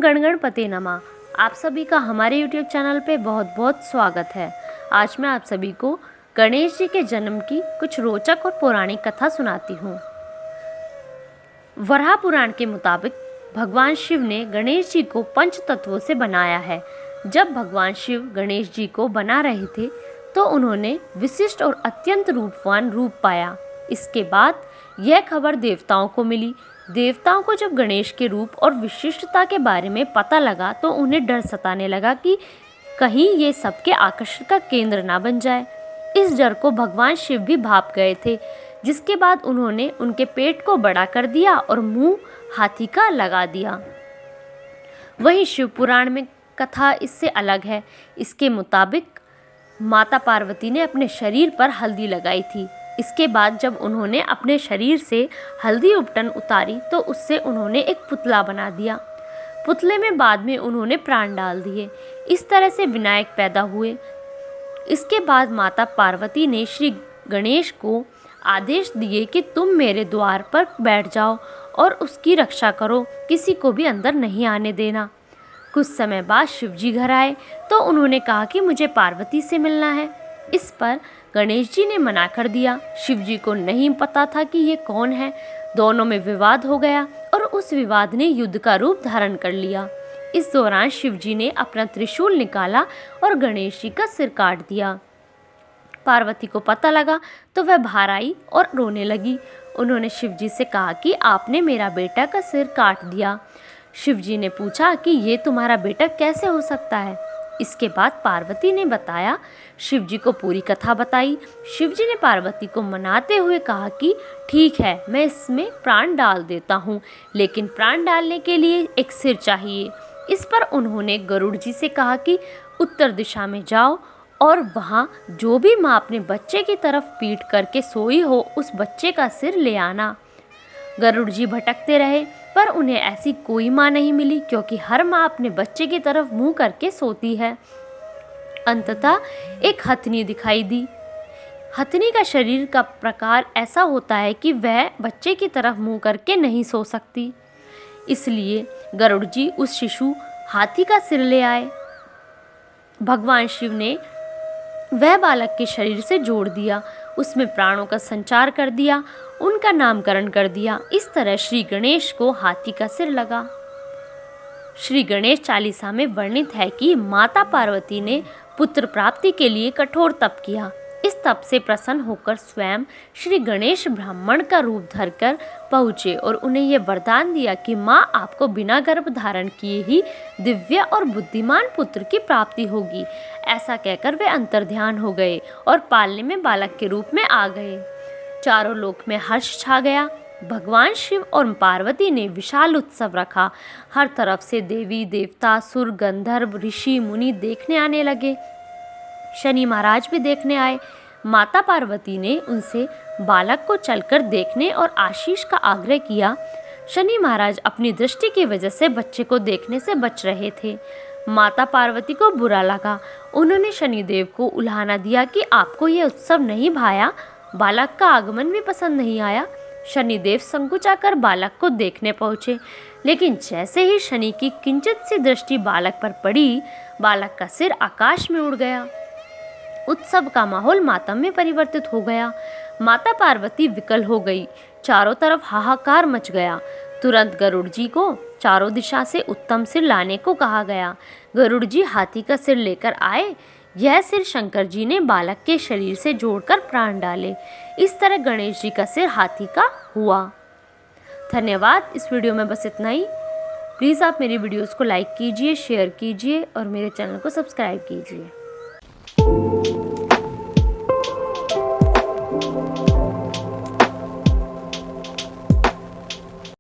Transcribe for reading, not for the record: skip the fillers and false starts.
गण गणपते नमः। आप सभी का हमारे YouTube चैनल पे बहुत बहुत स्वागत है। आज मैं आप सभी को गणेश जी के जन्म की कुछ रोचक और पौराणिक कथा सुनाती हूँ। वराह पुराण के मुताबिक भगवान शिव ने गणेश जी को पंच तत्वों से बनाया है। जब भगवान शिव गणेश जी को बना रहे थे तो उन्होंने विशिष्ट और अत्यंत रूपवान रूप पाया। इसके बाद यह खबर देवताओं को मिली। देवताओं को जब गणेश के रूप और विशिष्टता के बारे में पता लगा तो उन्हें डर सताने लगा कि कहीं ये सबके आकर्षण का केंद्र ना बन जाए। इस डर को भगवान शिव भी भाप गए थे, जिसके बाद उन्होंने उनके पेट को बड़ा कर दिया और मुंह हाथी का लगा दिया। वहीं शिव पुराण में कथा इससे अलग है। इसके मुताबिक माता पार्वती ने अपने शरीर पर हल्दी लगाई थी। इसके बाद जब उन्होंने अपने शरीर से हल्दी उपटन उतारी तो उससे उन्होंने एक पुतला बना दिया। पुतले में बाद में उन्होंने प्राण डाल दिए। इस तरह से विनायक पैदा हुए। इसके बाद माता पार्वती ने श्री गणेश को आदेश दिए कि तुम मेरे द्वार पर बैठ जाओ और उसकी रक्षा करो, किसी को भी अंदर नहीं आने देना। कुछ समय बाद शिव जी घर आए तो उन्होंने कहा कि मुझे पार्वती से मिलना है। इस पर गणेश जी ने मना कर दिया। शिव जी को नहीं पता था कि ये कौन है। दोनों में विवाद हो गया और उस विवाद ने युद्ध का रूप धारण कर लिया। इस दौरान शिव जी ने अपना त्रिशूल निकाला और गणेश जी का सिर काट दिया। पार्वती को पता लगा तो वह बाहर आई और रोने लगी। उन्होंने शिव जी से कहा कि आपने मेरा बेटा का सिर काट दिया। शिव जी ने पूछा कि ये तुम्हारा बेटा कैसे हो सकता है। इसके बाद पार्वती ने बताया, शिव जी को पूरी कथा बताई। शिव जी ने पार्वती को मनाते हुए कहा कि ठीक है, मैं इसमें प्राण डाल देता हूँ, लेकिन प्राण डालने के लिए एक सिर चाहिए। इस पर उन्होंने गरुड़ जी से कहा कि उत्तर दिशा में जाओ और वहाँ जो भी माँ अपने बच्चे की तरफ पीठ करके सोई हो उस बच्चे का सिर ले आना। गरुड़ जी भटकते रहे पर उन्हें ऐसी कोई माँ नहीं मिली, क्योंकि हर माँ अपने बच्चे की तरफ मुंह करके सोती है। अंततः एक हथनी दिखाई दी। हथनी का शरीर का प्रकार ऐसा होता है कि वह बच्चे की तरफ मुंह करके नहीं सो सकती। इसलिए गरुड़ जी उस शिशु हाथी का सिर ले आए। भगवान शिव ने वह बालक के शरीर से जोड़ दिया, उसमें प्राणों का संचार कर दिया, उनका नामकरण कर दिया। इस तरह श्री गणेश को हाथी का सिर लगा। श्री गणेश चालीसा में वर्णित है कि माता पार्वती ने पुत्र प्राप्ति के लिए कठोर तप किया। इस तप से प्रसन्न होकर स्वयं श्री गणेश ब्राह्मण का रूप धरकर पहुँचे और उन्हें यह वरदान दिया कि माँ आपको बिना गर्भ धारण किए ही दिव्य और बुद्धिमान पुत्र की प्राप्ति होगी। ऐसा कहकर वे अंतर्ध्यान हो गए और पालने में बालक के रूप में आ गए। चारों लोक में हर्ष छा गया। भगवान शिव और पार्वती ने विशाल उत्सव रखा। हर तरफ से देवी देवता, सुर, गंधर्व, ऋषि, मुनि देखने आने लगे। शनि महाराज भी देखने आए। माता पार्वती ने उनसे बालक को चलकर देखने और आशीष का आग्रह किया। शनि महाराज अपनी दृष्टि की वजह से बच्चे को देखने से बच रहे थे। माता पार्वती को बुरा लगा। उन्होंने शनिदेव को उल्हाना दिया कि आपको यह उत्सव नहीं भाया, बालक का आगमन भी पसंद नहीं आया। शनिदेव संकुचाकर बालक को देखने पहुँचे, लेकिन जैसे ही शनि की किंचित सी दृष्टि बालक पर पड़ी, बालक का सिर आकाश में उड़ गया। उत्सव का माहौल मातम में परिवर्तित हो गया। माता पार्वती विकल हो गई। चारों तरफ हाहाकार मच गया। तुरंत गरुड़ जी को चारों दिशा से उत्तम सिर लाने को कहा गया। गरुड़ जी हाथी का सिर लेकर आए। यह सिर शंकर जी ने बालक के शरीर से जोड़कर प्राण डाले। इस तरह गणेश जी का सिर हाथी का हुआ। धन्यवाद। इस वीडियो में बस इतना ही। प्लीज़ आप मेरी वीडियोस को लाइक कीजिए, शेयर कीजिए और मेरे चैनल को सब्सक्राइब कीजिए।